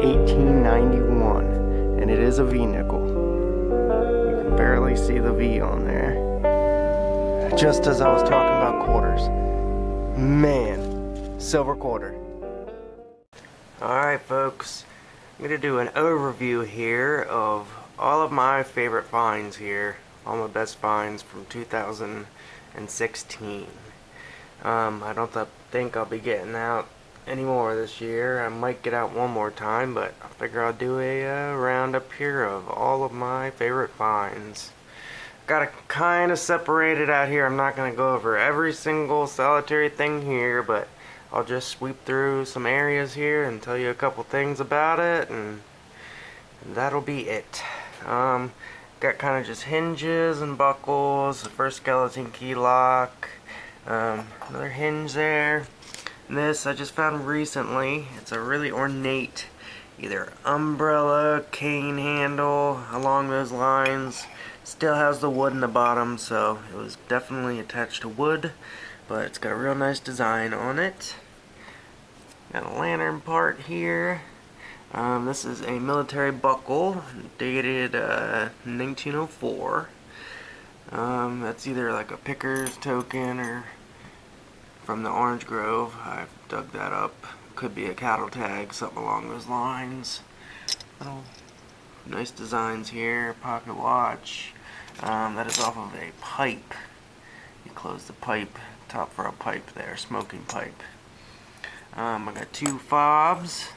1891, and it is a V-nickel. You can barely see the V on there. Just as I was talking about quarters. Man, silver quarter. Alright folks, I'm going to do an overview here of all of my favorite finds here. All my best finds from 2016. I don't think I'll be getting out any more this year. I might get out one more time, but I figure I'll do a roundup here of all of my favorite finds. Got to kind of separate it out here. I'm not going to go over every single solitary thing here, but I'll just sweep through some areas here and tell you a couple things about it, and that'll be it. Got kind of just hinges and buckles, the first skeleton key lock, another hinge there. And this I just found recently. It's a really ornate, either umbrella, cane handle, along those lines. Still has the wood in the bottom, so it was definitely attached to wood, but it's got a real nice design on it. Got a lantern part here. This is a military buckle dated 1904. That's either like a picker's token or from the Orange Grove. I've dug that up. Could be a cattle tag, something along those lines. Little nice designs here. Pocket watch. That is off of a pipe. You close the pipe, top for a pipe there, smoking pipe. I got two fobs.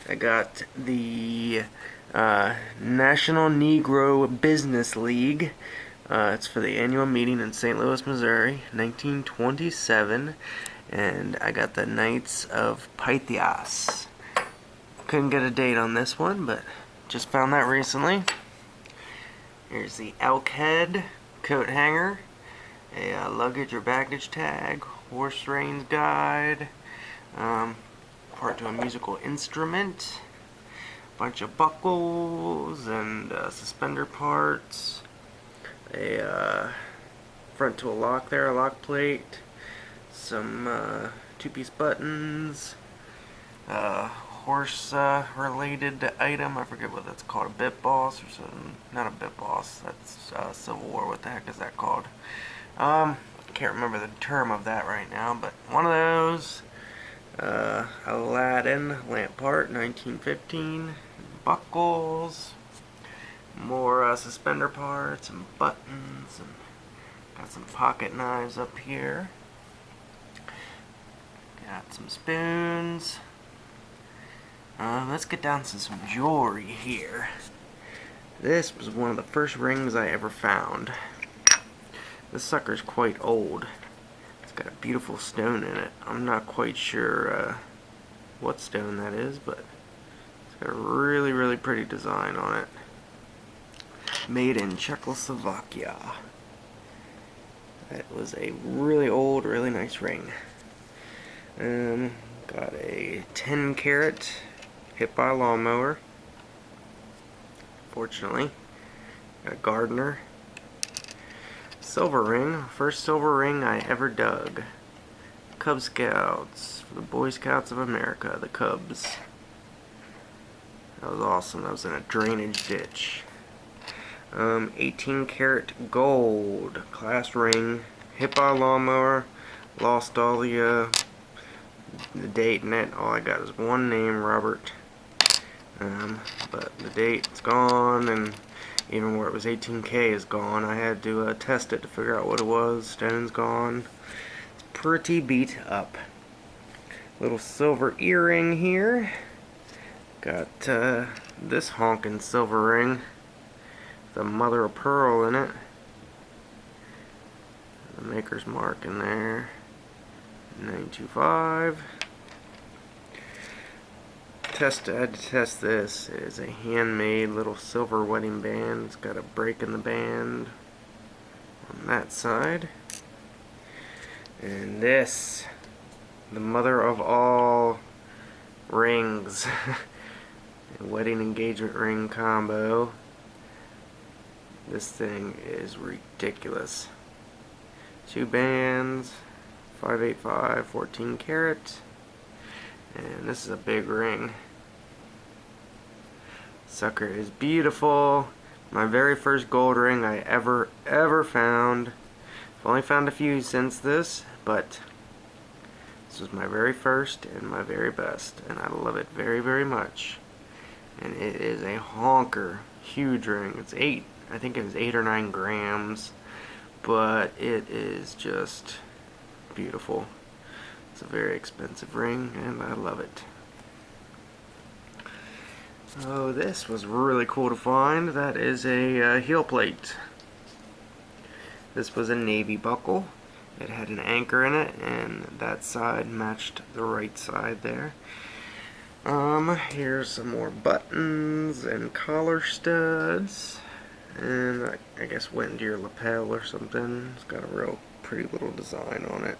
I got the National Negro Business League. It's for the annual meeting in St. Louis, Missouri, 1927. And I got the Knights of Pythias. Couldn't get a date on this one, but just found that recently. Here's the elk head coat hanger, a luggage or baggage tag, horse reins guide, part to a musical instrument, bunch of buckles and suspender parts, a front to a lock there, a lock plate, some two-piece buttons, horse related item, I forget what that's called, a bit boss or something. Not a bit boss, that's Civil War. What the heck is that called? Can't remember the term of that right now, but one of those. Aladdin lamp part, 1915. Buckles, more suspender parts and buttons, and got some pocket knives up here. Got some spoons. Let's get down to some jewelry here. This was one of the first rings I ever found. This sucker's quite old. It's got a beautiful stone in it. I'm not quite sure what stone that is, but it's got a really, really pretty design on it. Made in Czechoslovakia. That was a really old, really nice ring. Got a 10 carat hit by a lawnmower. Fortunately. Got a gardener. Silver ring. First silver ring I ever dug. Cub Scouts. For the Boy Scouts of America. The Cubs. That was awesome. That was in a drainage ditch. 18 karat gold. Class ring. Hit by a lawnmower. Lost all the date in it. All I got is one name, Robert. But the date's gone, and even where it was 18K is gone. I had to test it to figure out what it was. Stone's gone. It's pretty beat up. Little silver earring here. Got this honkin' silver ring. The mother of pearl in it. The maker's mark in there. 925. I had to test this. It is a handmade little silver wedding band. It's got a break in the band on that side. And this, the mother of all rings. A wedding engagement ring combo. This thing is ridiculous. Two bands, 585, 14 karat. And this is a big ring. Sucker is beautiful. My very first gold ring I ever found. I've only found a few since this, but this was my very first and my very best, and I love it very much. And it is a honker, huge ring. It's I think it was 8 or 9 grams, but it is just beautiful. It's a very expensive ring, and I love it. Oh, this was really cool to find. That is a heel plate. This was a navy buckle. It had an anchor in it, and that side matched the right side there. Here's some more buttons and collar studs. And I guess went into your lapel or something. It's got a real pretty little design on it.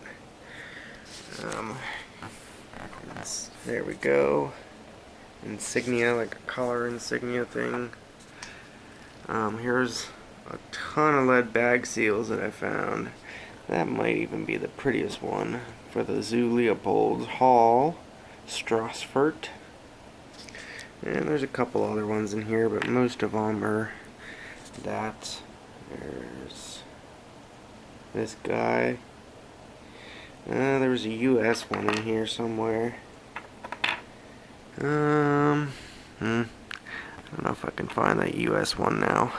There we go. Insignia, like a collar insignia thing. Here's a ton of lead bag seals that I found. That might even be the prettiest one for the Zoo Leopold's Hall, Strasfurt. And there's a couple other ones in here, but most of them are that. There's this guy. There was a US one in here somewhere. I don't know if I can find that US one now.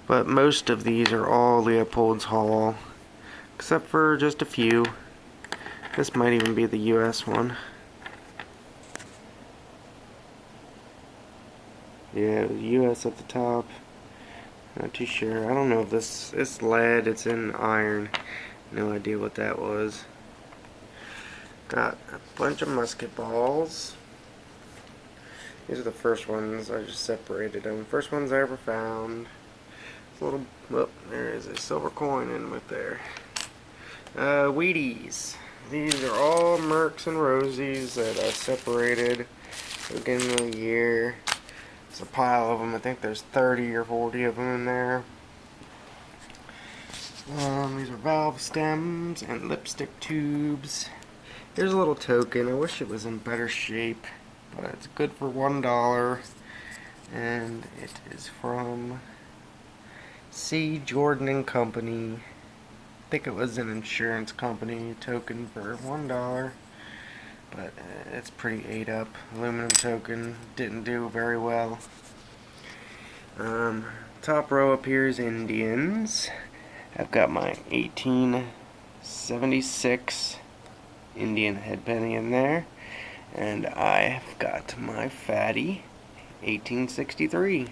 But most of these are all Leopold's Hall, except for just a few. This might even be the US one. Yeah, US at the top. Not too sure. I don't know if it's lead, it's in iron. No idea what that was. Got a bunch of musket balls. These are the first ones. I just separated them. First ones I ever found. It's a little, oh, there is a silver coin in with there. Wheaties. These are all Mercs and Rosies that I separated at the beginning of the year. It's a pile of them. I think there's 30 or 40 of them in there. These are valve stems and lipstick tubes. Here's a little token. I wish it was in better shape, but it's good for $1. And it is from C. Jordan and Company. I think it was an insurance company token for $1. But it's pretty ate up. Aluminum token. Didn't do very well. Top row appears Indians. I've got my 1876 Indian headpenny in there. And I've got my fatty 1863.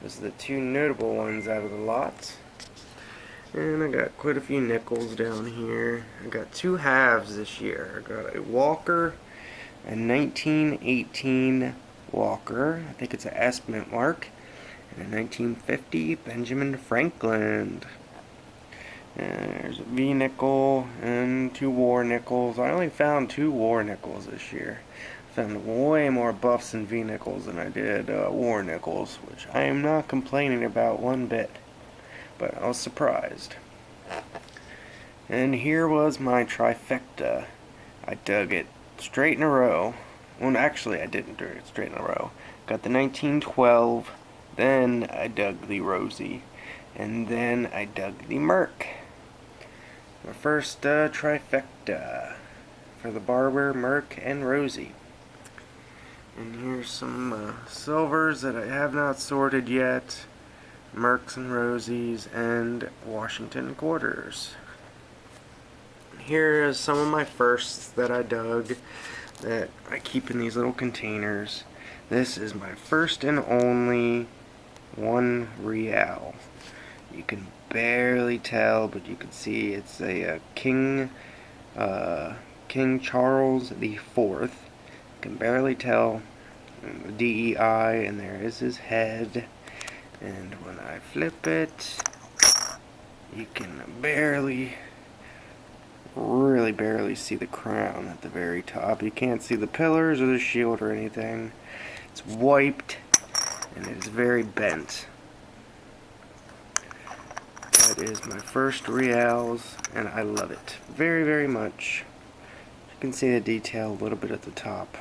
Those are the two notable ones out of the lot. And I got quite a few nickels down here. I got 2 halves this year. I got a Walker, a 1918 Walker. I think it's an S mint mark. And a 1950 Benjamin Franklin. And there's a V nickel and 2 war nickels. I only found 2 war nickels this year. I found way more buffs and V nickels than I did war nickels, which I am not complaining about one bit. But I was surprised. And here was my trifecta. I dug it straight in a row. Well, actually, I didn't do it straight in a row. Got the 1912, then I dug the Rosie, and then I dug the Merc. My first trifecta for the Barber, Merc, and Rosie. And here's some silvers that I have not sorted yet. Mercs and Rosies, and Washington quarters. Here is some of my firsts that I dug that I keep in these little containers. This is my first and only $1 real. You can barely tell, but you can see it's a King Charles the Fourth. You can barely tell the DEI, and there is his head. And when I flip it, you can really barely see the crown at the very top. You can't see the pillars or the shield or anything. It's wiped, and it is very bent. That is my first reals, and I love it very much. You can see the detail a little bit at the top.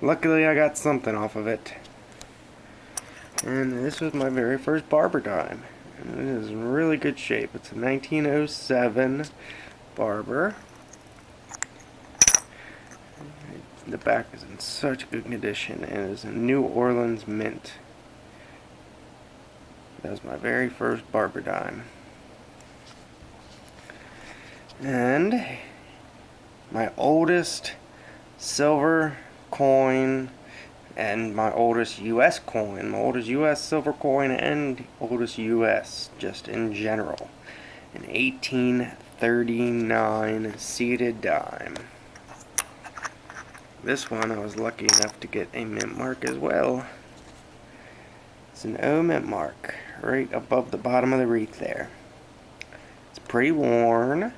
luckily I got something off of it. And this was my very first barber dime. And it is in really good shape. It's a 1907 barber. The back is in such good condition, and it is a New Orleans mint. That was my very first barber dime. And my oldest silver coin and my oldest US coin, my oldest US silver coin and oldest US just in general, an 1839 seated dime. This one I was lucky enough to get a mint mark as well. It's an O mint mark right above the bottom of the wreath there. It's pretty worn,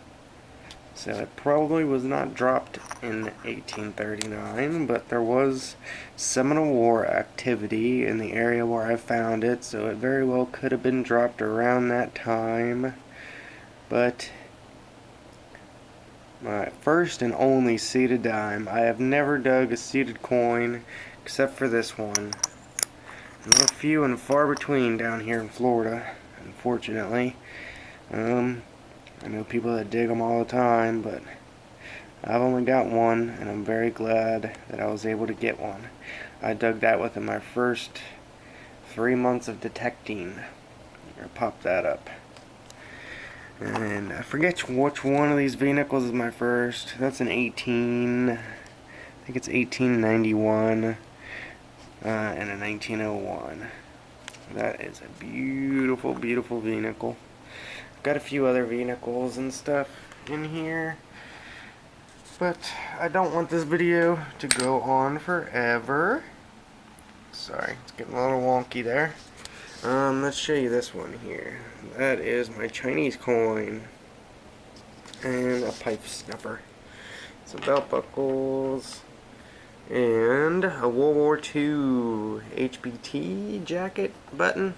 so it probably was not dropped in 1839, but there was Seminole War activity in the area where I found it, so it very well could have been dropped around that time. But my first and only seated dime. I have never dug a seated coin except for this one. They're few and far between down here in Florida, unfortunately. I know people that dig them all the time, but I've only got one, and I'm very glad that I was able to get one. I dug that within my first 3 months of detecting. I popped that up. And I forget which one of these V-nickels is my first. That's an I think it's 1891 and a 1901. That is a beautiful, beautiful V-nickel. I've got a few other V-nickels and stuff in here, but I don't want this video to go on forever. Sorry, it's getting a little wonky there. Let's show you this one here. That is my Chinese coin and a pipe snuffer, some belt buckles, and a World War II HBT jacket button.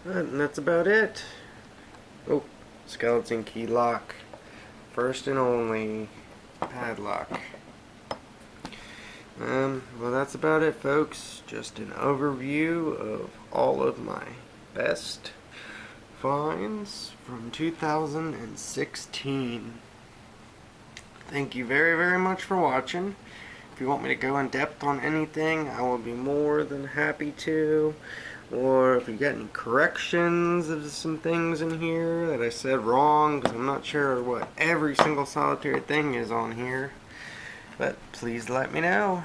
And that's about it. Oh, skeleton key lock, first and only padlock. Well, that's about it, folks. Just an overview of all of my best finds from 2016. Thank you very, very much for watching. If you want me to go in depth on anything, I will be more than happy to. Or if you got any corrections of some things in here that I said wrong, because I'm not sure what every single solitary thing is on here. But please let me know.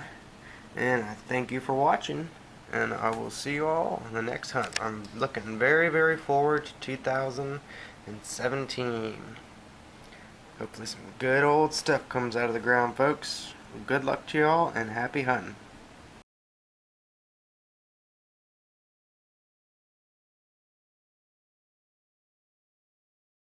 And I thank you for watching. And I will see you all in the next hunt. I'm looking very, very forward to 2017. Hopefully some good old stuff comes out of the ground, folks. Good luck to you all, and happy hunting.